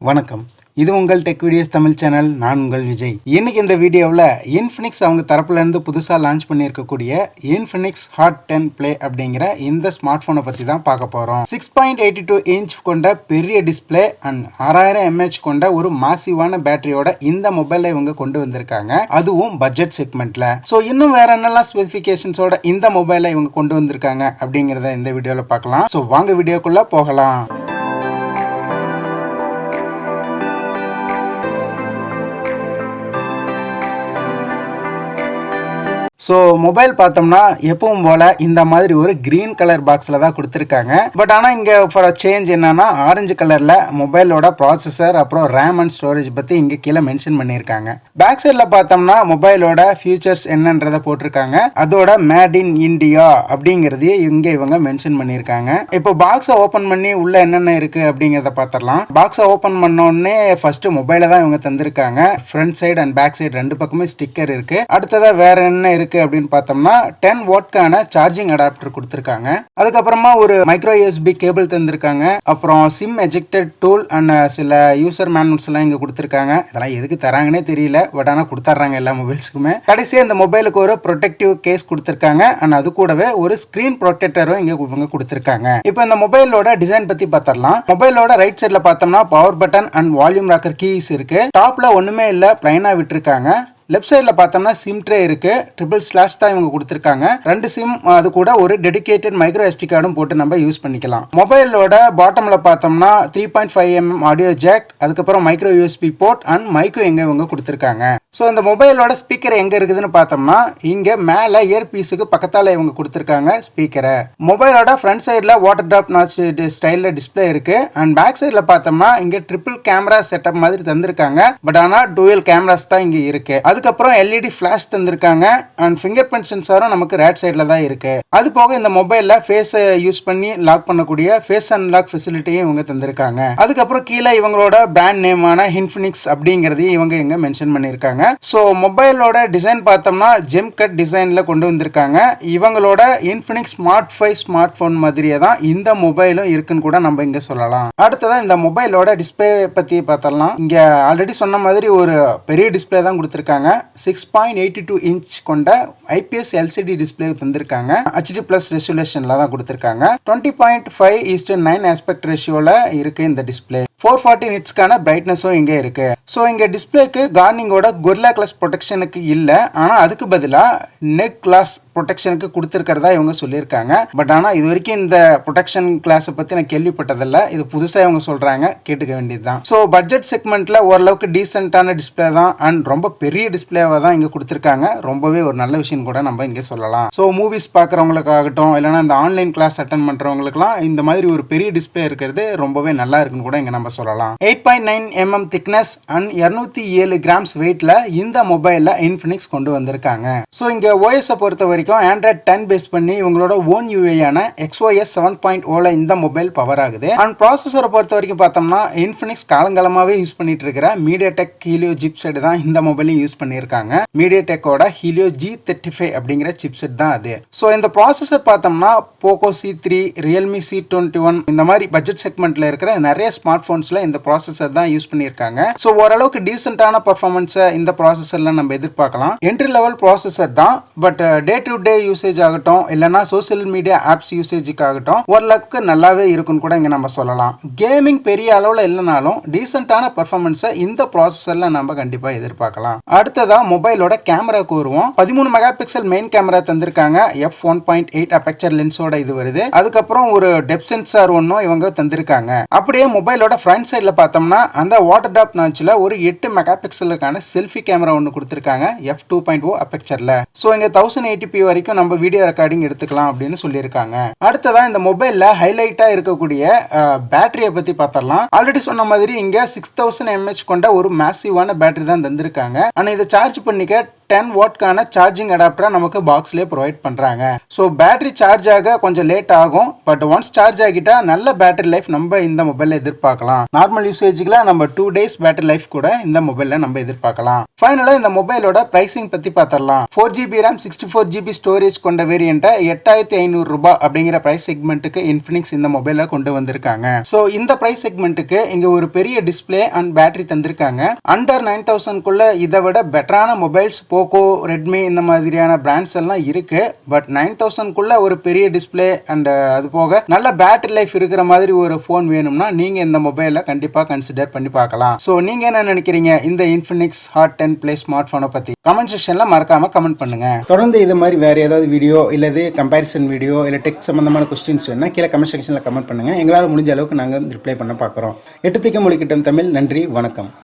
வணக்கம். இது உங்கள் டெக் வீடியோஸ் தமிழ் சேனல். நான் உங்கள் விஜய். இன்னைக்கு இந்த வீடியோவில் இன்ஃபினிக்ஸ் அவங்க தரப்புலேருந்து புதுசாக லான்ச் பண்ணியிருக்கக்கூடிய இன்ஃபினிக்ஸ் ஹாட் 10 ப்ளே அப்படிங்கிற இந்த ஸ்மார்ட் ஃபோனை பற்றி தான் பார்க்க போகிறோம். 6.82 இன்ச் கொண்ட பெரிய டிஸ்பிளே அண்ட் 6000 mAh கொண்ட ஒரு மாசிவான பேட்டரியோட இந்த மொபைலை இவங்க கொண்டு வந்திருக்காங்க. அதுவும் பட்ஜெட் செக்மெண்ட்ல. ஸோ இன்னும் வேற என்னெல்லாம் ஸ்பெசிஃபிகேஷன்ஸோட இந்த மொபைலை இவங்க கொண்டு வந்திருக்காங்க அப்படிங்கிறத இந்த வீடியோவில் பார்க்கலாம். ஸோ வாங்க வீடியோக்குள்ள போகலாம். ஸோ மொபைல் பார்த்தோம்னா எப்பவும் போல் இந்த மாதிரி ஒரு க்ரீன் கலர் பாக்ஸில் தான் கொடுத்துருக்காங்க. பட் ஆனால் இங்கே ஃபார் சேஞ்ச் என்னன்னா ஆரஞ்சு கலரில் மொபைலோட ப்ராசஸர் அப்புறம் ரேம் அண்ட் ஸ்டோரேஜ் பற்றி இங்கே கீழே மென்ஷன் பண்ணியிருக்காங்க. பேக் சைடில் பார்த்தோம்னா மொபைலோட ஃபியூச்சர்ஸ் என்னன்றதை போட்டிருக்காங்க. அதோட மேட் இன் இண்டியா அப்படிங்கிறதையே இங்கே இவங்க மென்ஷன் பண்ணியிருக்காங்க. இப்போ பாக்ஸை ஓப்பன் பண்ணி உள்ள என்னென்ன இருக்குது அப்படிங்கிறத பார்த்துடலாம். பாக்ஸை ஓப்பன் பண்ணோடனே ஃபர்ஸ்ட் மொபைலை தான் இவங்க தந்திருக்காங்க. Front side and back side ரெண்டு பக்கமே ஸ்டிக்கர் இருக்குது. அடுத்ததாக வேற என்ன இருக்குது அப்படின்னு பார்த்தோம்னா 10 வாட்கான சார்ஜிங் அடாப்டர் கொடுத்திருக்காங்க. அதுக்கப்புறமா ஒரு மைக்ரோ யூஎஸ்பி கேபிள் தந்திருக்காங்க. அப்புறம் சிம் எஜெக்டட் டூல் அண்ட் சில யூசர் மேனுவல்ஸ் எல்லாம் இங்க கொடுத்திருக்காங்க. இதெல்லாம் எதுக்கு தராங்கன்னே தெரியல. பட் ஆனா கொடுத்துறாங்க எல்லா மொபைல்ஸுக்குமே. கடைசியா இந்த மொபைலுக்கு ஒரு ப்ரொடெக்டிவ் கேஸ் கொடுத்திருக்காங்க. அண்ட் அது கூடவே ஒரு ஸ்கிரீன் ப்ரொடெக்டரும் இங்க இவங்க கொடுத்திருக்காங்க. இப்போ இந்த மொபைலோட டிசைன் பத்தி பார்த்தரலாம். மொபைலோட ரைட் சைடுல பார்த்தோம்னா power button and volume rocker keys இருக்கு. டாப்ல ஒண்ணுமே இல்ல, பிளைனா விட்டுருக்காங்க. லெஃப்ட் சைடில் பார்த்தோம்னா சிம் ட்ரே இருக்கு. ட்ரிபிள் ஸ்லாஷ் தான் இவங்க கொடுத்துருக்காங்க. 2 சிம், அது கூட ஒரு டெடிகேட்டட் மைக்ரோ எஸ்டி கார்டும் போட்டு நம்ம யூஸ் பண்ணிக்கலாம். மொபைலோட பாட்டம்ல பார்த்தோம்னா 3.5mm ஆடியோ ஜாக், அதுக்கப்புறம் மைக்ரோ யூஎஸ்பி போர்ட் அண்ட் மைக்கும் எங்க இவங்க கொடுத்துருக்காங்க. ஸோ இந்த மொபைலோட ஸ்பீக்கர் எங்க இருக்குதுன்னு பார்த்தோம்னா இங்க மேல இயர் பீஸுக்கு பக்கத்தால இவங்க கொடுத்துருக்காங்க ஸ்பீக்கரை. மொபைலோட ஃப்ரண்ட் சைடில் வாட்டர் டிராப் நாச் ஸ்டைல்ல டிஸ்பிளே இருக்கு. அண்ட் பேக் சைடில் பார்த்தோம்னா இங்க ட்ரிபிள் கேமரா செட்டப் மாதிரி தந்திருக்காங்க. பட் ஆனால் டூயல் கேமராஸ் தான் இங்க இருக்கு. அதுக்கப்புறம் எல்இடி ஃபிளாஷ் தந்திருக்காங்க. அண்ட் ஃபிங்கர் பிரிண்ட் சென்சாரும் நமக்கு ரைட் சைடில் தான் இருக்கு. அது போக இந்த மொபைலில் ஃபேஸை யூஸ் பண்ணி லாக் பண்ணக்கூடிய ஃபேஸ் அன்லாக் ஃபெசிலிட்டியும் இவங்க தந்திருக்காங்க. அதுக்கப்புறம் கீழே இவங்களோட பிராண்ட் நேமான இன்ஃபினிக்ஸ் அப்படிங்கிறதையும் இவங்க இங்க மென்ஷன் பண்ணியிருக்காங்க. ஸோ மொபைலோட டிசைன் பார்த்தோம்னா ஜெம் கட் டிசைன்ல கொண்டு வந்திருக்காங்க. இவங்களோட இன்ஃபினிக்ஸ் ஸ்மார்ட் 5 ஸ்மார்ட் போன் மாதிரியே தான் இந்த மொபைலும் இருக்குன்னு கூட நம்ம இங்க சொல்லலாம். அடுத்ததான் இந்த மொபைலோட டிஸ்பிளே பத்தி பார்த்தரலாம். இங்க ஆல்ரெடி சொன்ன மாதிரி ஒரு பெரிய டிஸ்பிளே தான் கொடுத்திருக்காங்க. 6.82 இன்ச் கொண்ட ஐபிஎஸ் எல்சிடி டிஸ்பிளே தந்திருக்காங்க. HD பிளஸ் ரெசல்யூஷன்ல தான் கொடுத்திருக்காங்க. 20.5:9 ஆஸ்பெக்ட் ரேஷியோல இருக்கு இந்த டிஸ்பிளே. 440 நிட்ஸ்க்கான பிரைட்னஸும் இங்கே இருக்கு. ஸோ இங்கே டிஸ்பிளேக்கு கார்னிங்கோட கொரில்லா கிளாஸ் ப்ரொடெக்ஷனுக்கு இல்லை, ஆனால் அதுக்கு பதிலாக நெக் கிளாஸ் ப்ரொடெக்ஷனுக்கு கொடுத்துருக்கிறதா இவங்க சொல்லியிருக்காங்க. பட் ஆனால் இது வரைக்கும் இந்த ப்ரொடெக்ஷன் கிளாஸை பற்றி நான் கேள்விப்பட்டதில்லை. இது புதுசாக இவங்க சொல்கிறாங்க, கேட்டுக்க வேண்டியது தான். ஸோ பட்ஜெட் செக்மெண்ட்டில் ஓரளவுக்கு டீசென்ட்டான டிஸ்பிளே தான் அண்ட் ரொம்ப பெரிய டிஸ்பிளேவாக தான் இங்கே கொடுத்துருக்காங்க. ரொம்பவே ஒரு நல்ல விஷயம் கூட நம்ம இங்கே சொல்லலாம். ஸோ மூவிஸ் பார்க்குறவங்களுக்காகட்டும் இல்லைனா இந்த ஆன்லைன் கிளாஸ் அட்டன் பண்ணுறவங்களுக்குலாம் இந்த மாதிரி ஒரு பெரிய டிஸ்பிளே இருக்கிறது ரொம்பவே நல்லா இருக்குன்னு கூட இங்கே நம்ம சொல்லலாம். 8.9mm thickness and 207 grams weightல இந்த மொபைல்ல இன்ஃபினிக்ஸ் கொண்டு வந்திருக்காங்க. ஸோ இங்க OS பொறுத்த வரைக்கும் Android 10 பேஸ் பண்ணி இவங்களோட ஓன் UI ஆன XOS 7.0ல இந்த மொபைல் பவர் ஆகுது. அண்ட் ப்ராசஸரை பொறுத்த வரைக்கும் பார்த்தோம்னா இன்ஃபினிக்ஸ் காலங்காலமாவே யூஸ் பண்ணிட்டு இருக்கிற மீடியாடெக் ஹீலியோ சிப்செட் தான் இந்த மொபைலையும் யூஸ் பண்ணியிருக்காங்க. மீடியாடெக்கோட ஹீலியோ G35 அப்படிங்கிற சிப்செட் தான் அது. ஸோ இந்த ப்ராசஸர் பார்த்தோம்னா போகோ C3, ரியல்மி C21 இந்த மாதிரி பட்ஜெட் செக்மெண்ட்ல இருக்கிற நிறைய ஸ்மார்ட் போன்ஸ் இந்த ப்ராசஸர் தான் யூஸ் பண்ணியிருக்காங்க. ஸோ ஓரளவுக்கு டீசென்ட்டான பர்ஃபார்மன்ஸை இந்த ப்ராசஸர்ல நம்ம எதிர்பார்க்கலாம். என்ட்ரி லெவல் ப்ராசஸர் தான். But day to day usage ஆகட்டும் இல்லைனா சோசியல் மீடியா ஆப்ஸ் யூசேஜுக்கு ஆகட்டும் ஓரளவுக்கு நல்லாவே இருக்குன்னு கூட இங்க நம்ம சொல்லலாம். கேமிங் பெரிய அளவில் இல்லைனாலும் டீசென்ட்டான பர்ஃபார்மன்ஸை இந்த ப்ராசஸர்ல நம்ம கண்டிப்பா எதிர்பார்க்கலாம். அடுத்ததா மொபைலோட கேமராக்கு வருவோம். 13 மெகா பிக்சல் மெயின் கேமரா தந்திருக்காங்க. f1.8 அப்பெக்சர் லென்ஸோட இது வருது. அதுக்கப்புறம் ஒரு டெப்த் சென்சார் ஒன்னும் இவங்க தந்திருக்காங்க. அப்படியே மொபைலோட ஃப்ரண்ட் சைடுல பார்த்தோம்னா அந்த வாட்டர் டிராப் நாச்ல ஒரு 8 மெகா பிக்சலுக்கான செல்ஃபி கேமரா ஒன்று கொடுத்திருக்காங்க f2.0 அப்பெக்சர்ல. ஸோ இங்க 1080p வரைக்கும் நம்ம வீடியோ ரெக்கார்டிங் எடுத்துக்கலாம் அப்படின்னு சொல்லியிருக்காங்க. அடுத்ததா இந்த மொபைல்ல ஹைலைட்டா இருக்கக்கூடிய பேட்டரியை பத்தி பார்த்தரலாம். ஆல்ரெடி சொன்ன மாதிரி இங்க 6000 mAh கொண்ட ஒரு மேசிவான பேட்டரி தான் தந்திருக்காங்க. ஆனா இதை சார்ஜ் பண்ணிக்க 10 வாட்கான சார்ஜிங் அடாப்டரா நமக்கு பாக்ஸ்லேயே ப்ரொவைட் பண்றாங்க. ஸோ பேட்டரி சார்ஜ் ஆக கொஞ்சம் லேட் ஆகும், பட் ஒன்ஸ் சார்ஜ் ஆகிட்டா நல்ல பேட்டரி லைஃப் நம்ம இந்த மொபைல்ல எதிர்பார்க்கலாம். நார்மல் யூசேஜ்ல நம்ம 2 days பேட்டரி லைஃப் கூட இந்த மொபைல்ல நம்ம எதிர்பார்க்கலாம். ஃபைனலா இந்த மொபைலோட பிரைசிங் பத்தி பார்த்தரலாம். 4GB RAM 64GB ஸ்டோரேஜ் கொண்ட வேரியண்ட்டை 8500 ரூபாய் அப்படிங்கிற பிரைஸ் செக்மெண்ட்டுக்கு இன்ஃபினிக்ஸ் இந்த மொபைலை கொண்டு வந்திருக்காங்க. ஸோ இந்த பிரைஸ் செக்மெண்ட்டுக்கு இங்க ஒரு பெரிய டிஸ்பிளே அண்ட் பேட்டரி தந்திருக்காங்க. அண்டர் 9000 குள்ள இதை விட பெட்டரான மொபைல்ஸ் போக்கோ, ரெட்மி இந்த மாதிரியான பிராண்ட்ஸ் எல்லாம் இருக்கு. பட் 9000 குள்ள ஒரு பெரிய டிஸ்பிளே அண்ட் அது போக நல்ல பேட்டரி லைஃப் இருக்கிற மாதிரி ஒரு போன் வேணும்னா நீங்க இந்த மொபைலை கண்டிப்பா கன்சிடர் பண்ணி பார்க்கலாம். ஸோ நீங்க என்ன நினைக்கிறீங்க இந்த இன்ஃபினிக்ஸ் ஹாட் 10 Play ஸ்மார்ட் போனை பத்தி? கமெண்ட் செக்ஷன்ல மறக்காம கமெண்ட் பண்ணுங்க. தொடர்ந்து இது மாதிரி வேற ஏதாவது வீடியோ இல்லது கம்பேரிசன் வீடியோ இல்ல டெக் சம்பந்தமான கொஸ்டின்ஸ் வேணா கீழே கமெண்ட் செக்ஷன்ல கமெண்ட் பண்ணுங்க. எங்களால் முடிஞ்ச அளவுக்கு நாங்கள் ரிப்ளை பண்ண பார்க்குறோம். எட்டு திக்க மொழிக்கிட்டம் தமிழ். நன்றி, வணக்கம்.